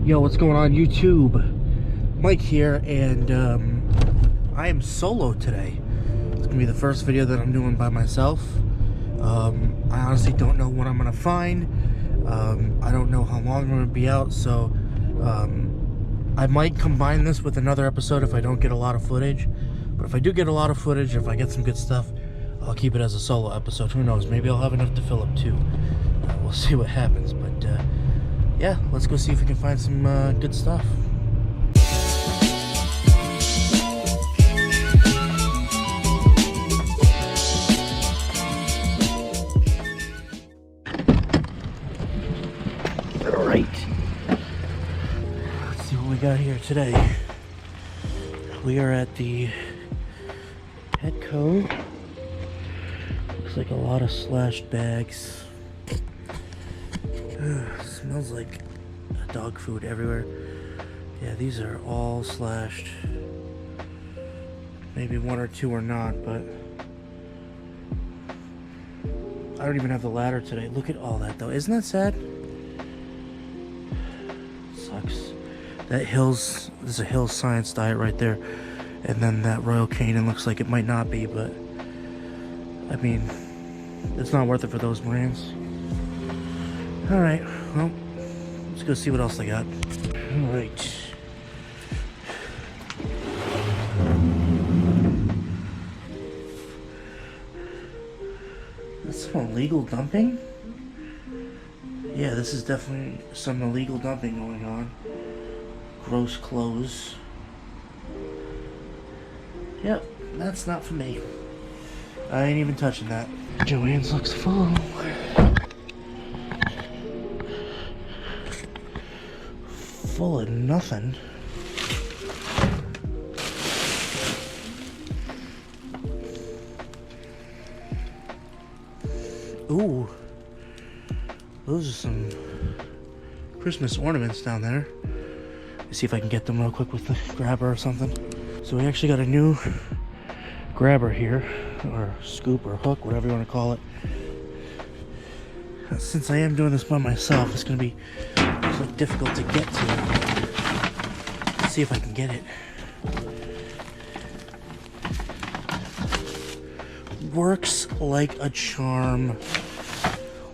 Yo, what's going on YouTube? Mike here, and I am solo today. It's gonna be the first video that I'm doing by myself. I honestly don't know what I'm gonna find. I don't know how long I'm gonna be out, so I might combine this with another episode if I don't get a lot of footage. But if I do get a lot of footage, if I get some good stuff, I'll keep it as a solo episode. Who knows? Maybe I'll have enough to fill up two. We'll see what happens, but yeah, let's go see if we can find some good stuff. Alright, let's see what we got here today. We are at the Petco. Looks like a lot of slashed bags. Smells like dog food everywhere. Yeah, these are all slashed. Maybe one or two are not, but I don't even have the ladder today. Look at all that though. Isn't that sad? Sucks. That Hills, there's a Hills Science Diet right there. And then that Royal Canin looks like it might not be, but I mean, it's not worth it for those brands. Alright, well, let's go see what else they got. Alright. That's some illegal dumping? Yeah, this is definitely some illegal dumping going on. Gross clothes. Yep, that's not for me. I ain't even touching that. Joann's looks full. Full of nothing. Ooh, those are some Christmas ornaments down there. Let's see if I can get them real quick with the grabber or something. So we actually got a new grabber here, or scoop or hook, whatever you want to call it. Since I am doing this by myself, it's going to be difficult to get to. Let's see if I can get it. Works like a charm.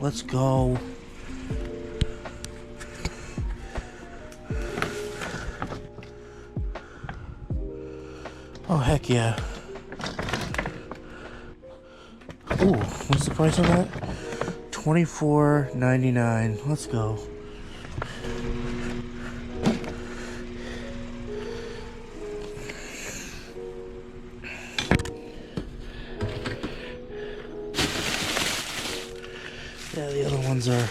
Let's go. Oh, heck yeah. Ooh, what's the price on that? $24.99. Let's go. Yeah, the other ones are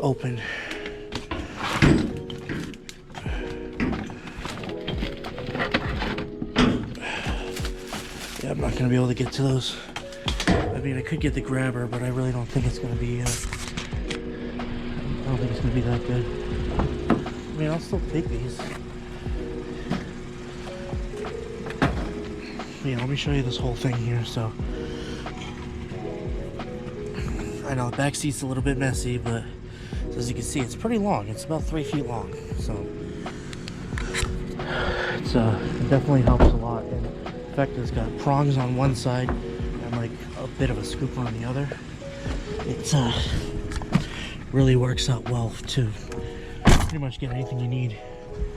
open. Yeah, I'm not going to be able to get to those. I mean, I could get the grabber, but I really don't think it's going to be, I don't think it's going to be that good. I mean, I'll still take these. Yeah, let me show you this whole thing here, so. I know the back seat's a little bit messy, but as you can see, it's pretty long. It's about 3 feet long, so it's it definitely helps a lot. And in fact, it's got prongs on one side and like a bit of a scoop on the other. It really works out well to pretty much get anything you need.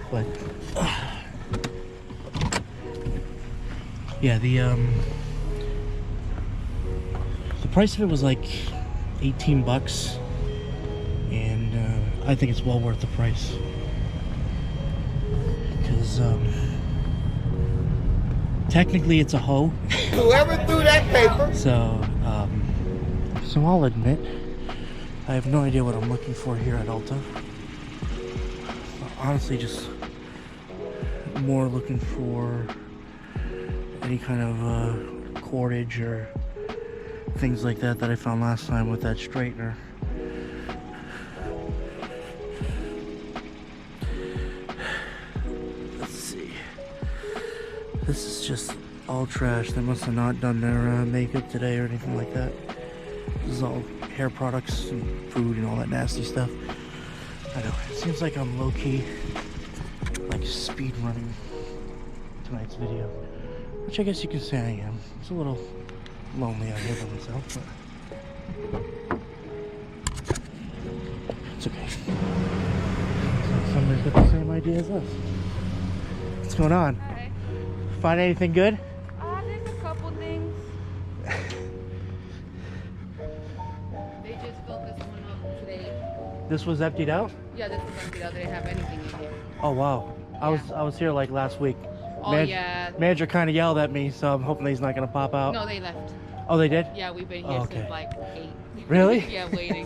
But yeah, the price of it was like 18 bucks, and I think it's well worth the price, because technically it's a hoe. Whoever threw that paper. So I'll admit I have no idea what I'm looking for here at Ulta. Honestly, just more looking for any kind of cordage or things like that I found last time with that straightener. Let's see. This is just all trash. They must have not done their makeup today or anything like that. This is all hair products and food and all that nasty stuff. I know, it's Seems like I'm low-key, like, speed running tonight's video. Which I guess you could say I am. It's a little lonely out here by myself, but it's okay. So somebody's got the same idea as us. What's going on? Hi. Find anything good? There's a couple things. They just filled this one up today. This was emptied out? Yeah, this was empty out. They didn't have anything in here. Oh wow. I was here like last week. Oh yeah. Manager kind of yelled at me, so I'm hoping he's not gonna pop out. No, they left. Oh, they did? Yeah, we've been here okay. since like 8. Really? Yeah, waiting.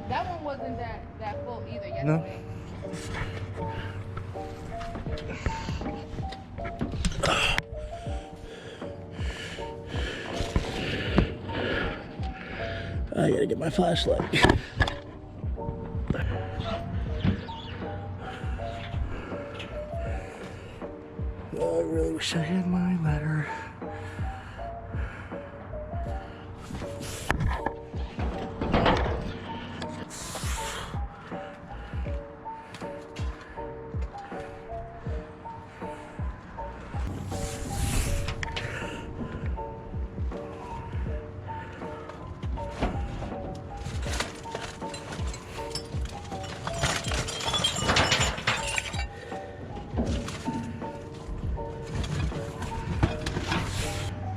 That one wasn't that full either yesterday. No. I gotta get my flashlight. Oh, I really wish I had my letter.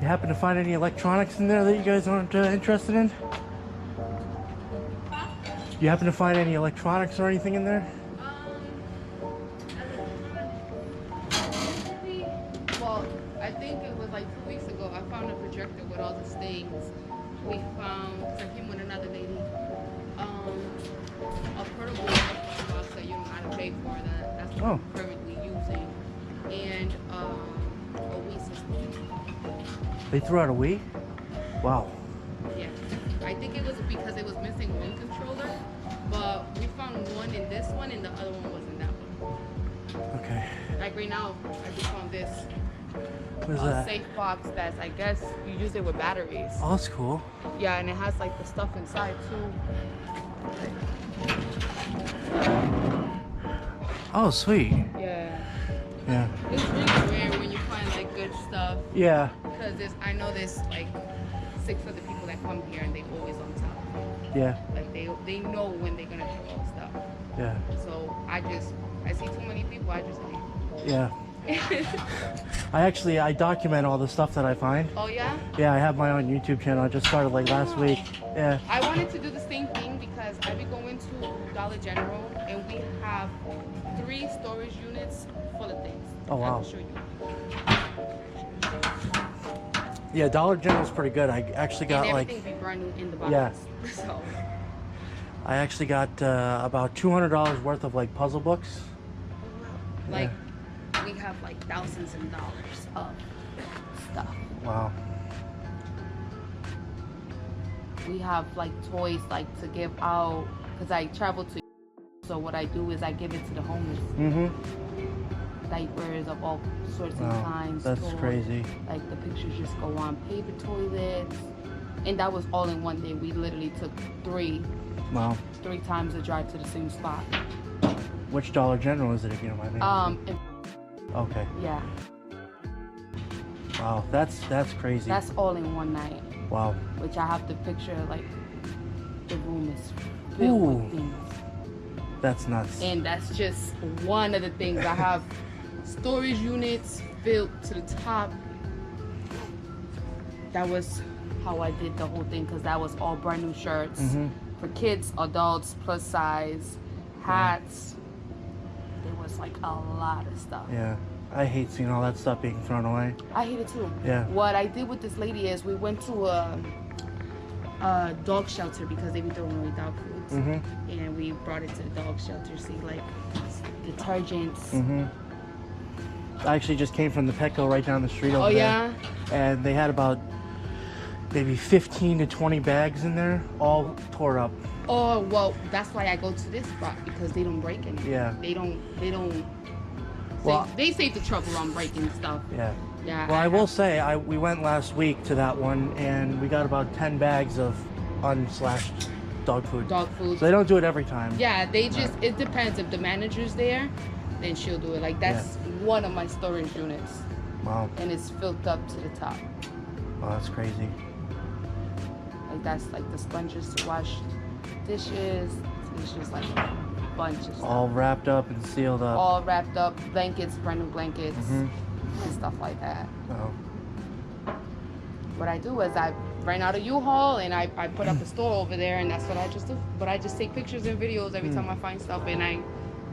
You happen to find any electronics in there that you guys aren't interested in? You happen to find any electronics or anything in there? Well, I think it was like 2 weeks ago. I found a projector with all the stains. We found, because I came with another lady, a portable box that you don't have to pay for. That's what I'm currently using, and a Wii system. They threw out a Wii? Wow. Yeah, I think it was because it was missing one controller, but we found one in this one, and the other one was in that one. Okay. Like right now, I just found this What is that? safe box that's, I guess, you use it with batteries. Oh, that's cool. Yeah, and it has like the stuff inside too. Oh, sweet. Yeah. Yeah. It's really rare when you find like good stuff, Yeah. because I know there's like 6 other people that come here and they always on top. Yeah. Like they know when they're gonna throw out stuff. Yeah. So I see too many people, I just leave. Yeah. I document all the stuff that I find. Oh yeah? Yeah, I have my own YouTube channel. I just started like last week. Yeah. I wanted to do the same thing because I be going to Dollar General and we have 3 storage units full of things. Oh wow. I will show you. Yeah, Dollar General's pretty good. I actually got and like everything be brand new in the box. Yeah. So I actually got about $200 worth of like puzzle books. like we have like thousands of dollars of stuff. Wow. We have like toys like to give out because I travel to. So what I do is I give it to the homeless. Mm-hmm. Diapers of all sorts Wow, and kinds. that's toys. crazy. Like the pictures just go on paper toilets, and that was all in one day. We literally took 3 Wow. times the drive to the same spot. Which Dollar General is it, if you don't mind me? And, Okay. yeah, Wow, that's crazy. that's all in one night. Wow. Which I have to picture like the room is filled Ooh. with things. That's nuts. And that's just one of the things. I have storage units filled to the top. That was how I did the whole thing, because that was all brand new shirts for kids, adults, plus size, hats. There was like a lot of stuff. Yeah. I hate seeing all that stuff being thrown away. I hate it too. Yeah. What I did with this lady is we went to a dog shelter because they be throwing away dog foods. And we brought it to the dog shelter, see like detergents. I actually just came from the Petco right down the street over there. Yeah? And they had about maybe 15 to 20 bags in there, all tore up. Oh, well, that's why I go to this spot, because they don't break anything. Yeah. They don't Well, they save the trouble on breaking stuff. Yeah. Yeah. Well, I will say, we went last week to that one, and we got about 10 bags of unslashed Dog food. Dog food. So they don't do it every time. Yeah, they just, it depends. If the manager's there, then she'll do it. Like, that's one of my storage units. Wow. And it's filled up to the top. Wow, that's crazy. Like, that's like the sponges to wash dishes. It's just like a bunch of stuff. All wrapped up and sealed up. All wrapped up. Blankets, brand new blankets, and stuff like that. Oh. What I do is I rent out a U-Haul and I put up a store over there, and that's what I just do. But I just take pictures and videos every time I find stuff, and I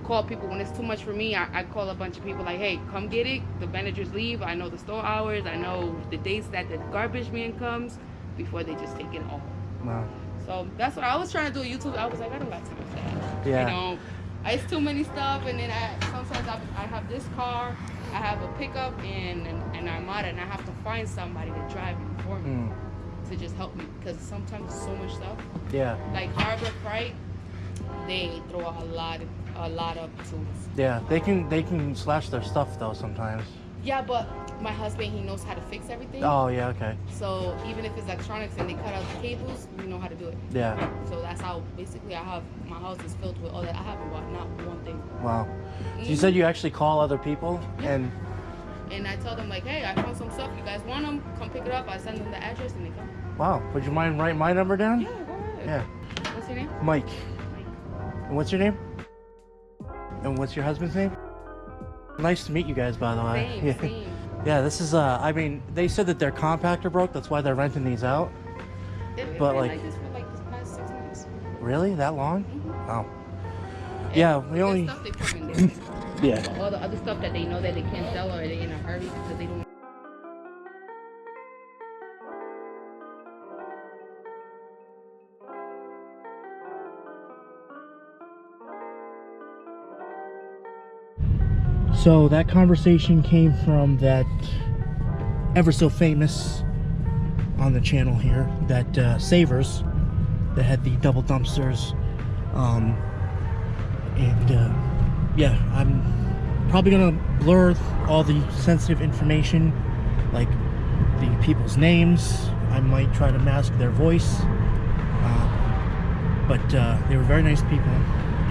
call people when it's too much for me. I call a bunch of people like, hey, come get it. The managers leave. I know the store hours. I know the dates that the garbage man comes before they just take it all. Wow. So that's what I was trying to do on YouTube. I was like, I don't got time for that. Yeah. You know, it's too many stuff, and then sometimes I have this car, I have a pickup and an Armada, and I have to find somebody to drive it for me to just help me, because sometimes there's so much stuff. Yeah. Like Harbor Freight, they throw a lot of tools. Yeah, they can slash their stuff though sometimes. Yeah, but my husband, he knows how to fix everything. Oh yeah, okay. So even if it's electronics and they cut out the cables, we know how to do it. Yeah. So that's how basically I have my house is filled with all that. I haven't bought not one thing. Wow. So you said you actually call other people and I tell them like, hey, I found some stuff. You guys want them? Come pick it up. I send them the address and they come. wow. Would you mind writing my number down? Yeah, go ahead. Yeah. What's your name? Mike. Mike. And what's your name? And what's your husband's name? Nice to meet you guys, by the way. Same, Yeah. same. Yeah, this is I mean, they said that their compactor broke, that's why they're renting these out. They've But, been like- like this for like this past 6 months. Really? That long? Mhm. Wow. And Yeah, we the only stuff they put in there. Yeah. But all the other stuff that they know that they can't sell, or they're in a hurry because they don't. So that conversation came from that ever so famous on the channel here, that Savers, that had the double dumpsters. Yeah, I'm probably gonna blur all the sensitive information, like the people's names. I might try to mask their voice, but they were very nice people,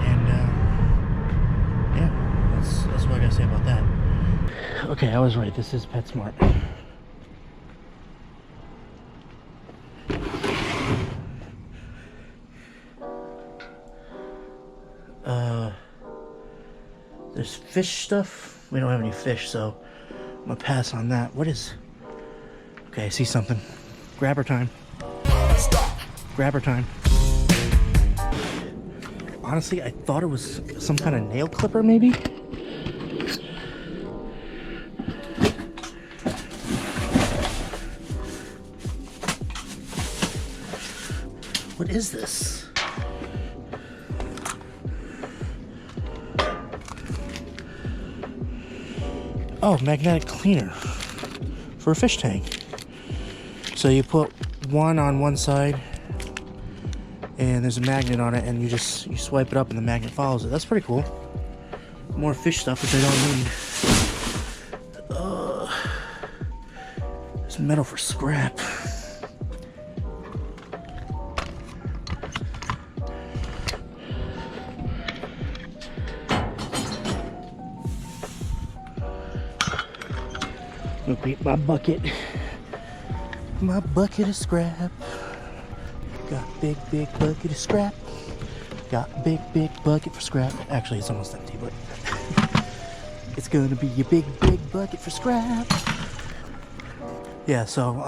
and yeah, that's what I gotta say about that. Okay, I was right. This is PetSmart. There's fish stuff. We don't have any fish, so I'm gonna pass on that. What is? Okay, I see something. Grabber time. Grabber time. Honestly, I thought it was some kind of nail clipper, maybe. What is this? Oh, magnetic cleaner for a fish tank. So you put one on one side and there's a magnet on it, and you swipe it up and the magnet follows it. That's pretty cool. More fish stuff which I don't need. There's metal for scrap. Look at my bucket. My bucket of scrap. Got big bucket of scrap. Got big bucket for scrap. Actually, it's almost empty, but it's gonna be a big bucket for scrap. Yeah, so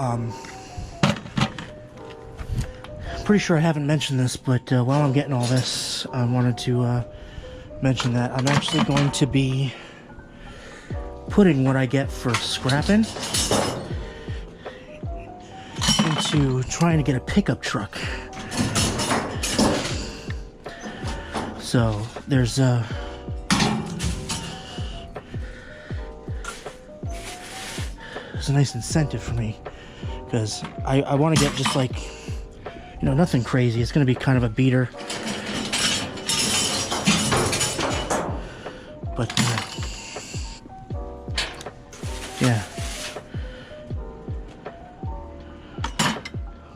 pretty sure I haven't mentioned this, but while I'm getting all this, I wanted to mention that I'm actually going to be putting what I get for scrapping into trying to get a pickup truck. So there's a nice incentive for me, because I want to get just like, you know, nothing crazy. It's going to be kind of a beater, but yeah,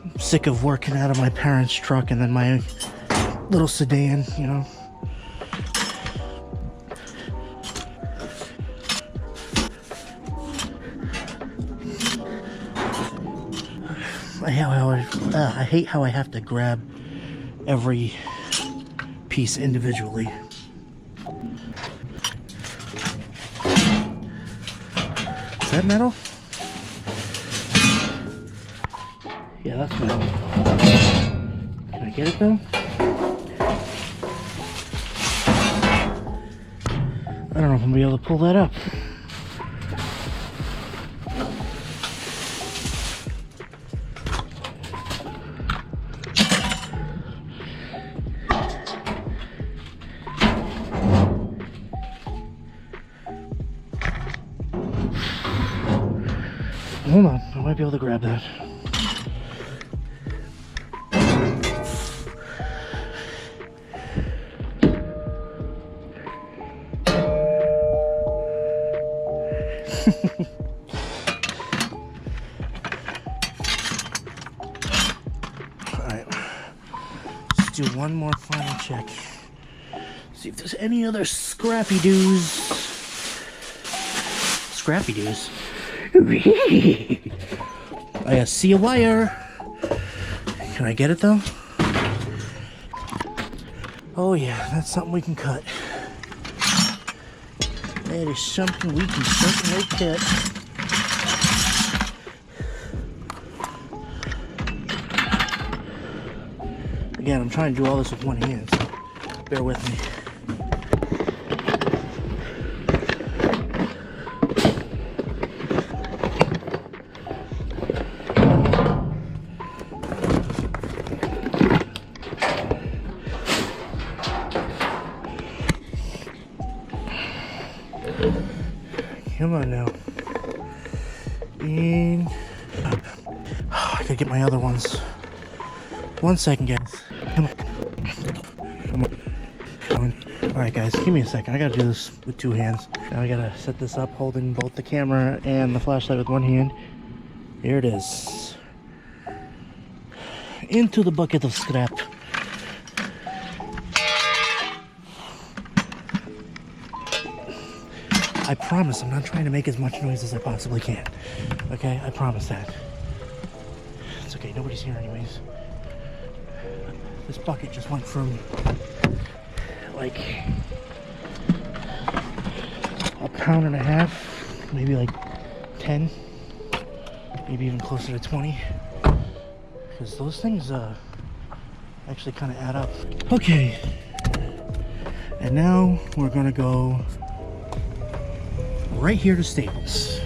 I'm sick of working out of my parents' truck, and then my little sedan, you know. I hate how I have to grab every piece individually. Is that metal? Yeah, that's metal. Can I get it though? I don't know if I'm gonna be able to pull that up. Hold on, I might be able to grab that. Alright, let's do one more final check. See if there's any other scrappy doos. Scrappy doos? I see a wire. Can I get it though? Oh yeah, that's something we can cut. That is something we can certainly cut. Again, I'm trying to do all this with one hand, so bear with me. Come on now. And I gotta get my other ones. 1 second, guys. Come on. Come on. Come on. Alright, guys, give me a second. I gotta do this with 2 hands. Now I gotta set this up holding both the camera and the flashlight with 1 hand. Here it is. Into the bucket of scrap. I promise I'm not trying to make as much noise as I possibly can. Okay? I promise that. It's okay, nobody's here anyways. This bucket just went from like a pound and a half, maybe like 10, maybe even closer to 20. Because those things actually kind of add up. Okay. And now we're gonna go right here to Staples.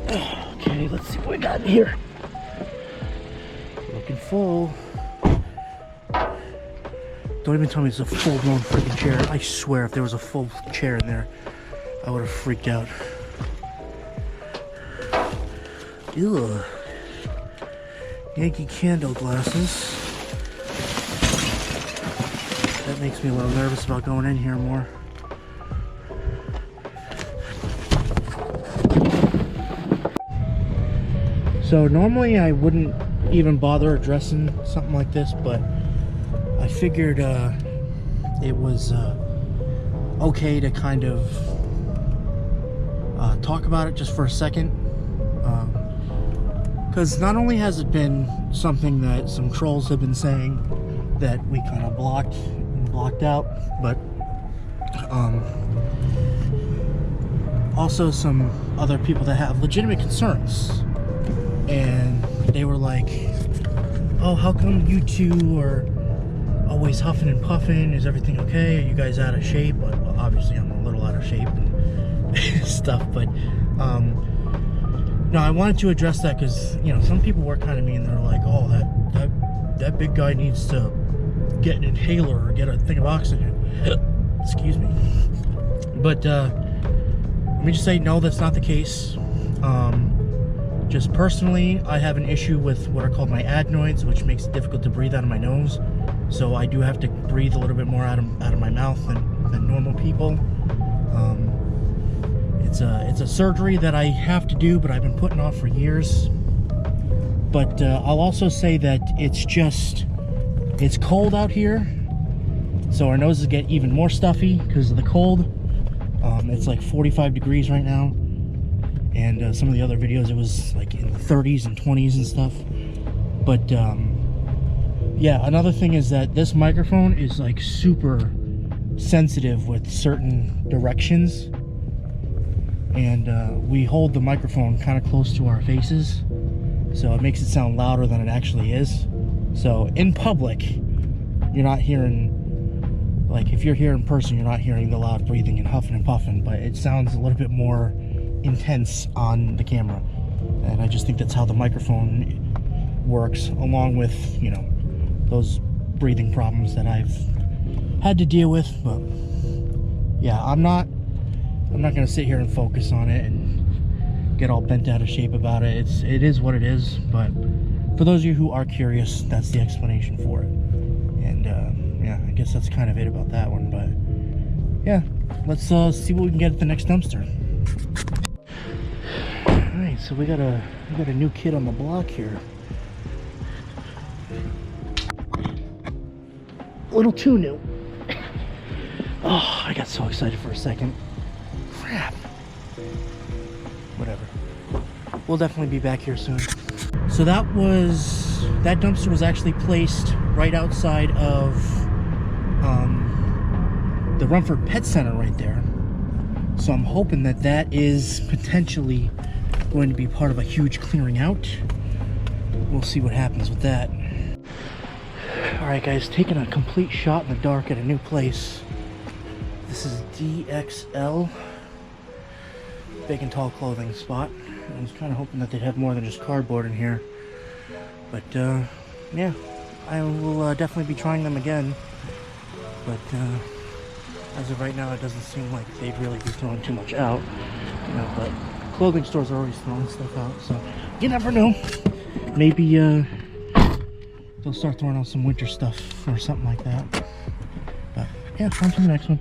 Okay, let's see what we got in here. Looking full. Don't even tell me it's a full-blown freaking chair. I swear if there was a full chair in there, I would have freaked out. Ew. Yankee Candle glasses. That makes me a little nervous about going in here more. So normally I wouldn't even bother addressing something like this, but I figured it was okay to kind of talk about it just for a second. Because not only has it been something that some trolls have been saying that we kind of blocked out, but also some other people that have legitimate concerns, and they were like, oh, how come you two are always huffing and puffing? Is everything okay? Are you guys out of shape? Well, obviously I'm a little out of shape and stuff, but no, I wanted to address that because, you know, some people were kind of mean. They're like, oh, that big guy needs to get an inhaler or get a thing of oxygen. Excuse me. But let me just say, no, that's not the case. Just personally, I have an issue with what are called my adenoids, which makes it difficult to breathe out of my nose. So I do have to breathe a little bit more out of my mouth than normal people. It's a surgery that I have to do, but I've been putting off for years. But I'll also say that it's cold out here, so our noses get even more stuffy because of the cold. It's like 45 degrees right now, and some of the other videos it was like in the 30s and 20s and stuff. But yeah, another thing is that this microphone is like super sensitive with certain directions, and we hold the microphone kind of close to our faces, so it makes it sound louder than it actually is. So in public, you're not hearing, like if you're here in person, you're not hearing the loud breathing and huffing and puffing, but it sounds a little bit more intense on the camera. And I just think that's how the microphone works, along with, you know, those breathing problems that I've had to deal with. But yeah, I'm not gonna sit here and focus on it and get all bent out of shape about it. It is what it is. But for those of you who are curious, that's the explanation for it. And yeah, I guess that's kind of it about that one. But yeah, let's see what we can get at the next dumpster. All right, so we got a new kid on the block here. A little too new. Oh, I got so excited for a second. Crap. Whatever. We'll definitely be back here soon. So that dumpster was actually placed right outside of the Rumford Pet Center right there. So I'm hoping that that is potentially going to be part of a huge clearing out. We'll see what happens with that. Alright guys, taking a complete shot in the dark at a new place. This is DXL, big and tall clothing spot. I was kind of hoping that they'd have more than just cardboard in here. But yeah, I will definitely be trying them again. But as of right now, it doesn't seem like they'd really be throwing too much out. You know, but clothing stores are always throwing stuff out, so you never know. Maybe they'll start throwing out some winter stuff or something like that. But yeah, on to the next one.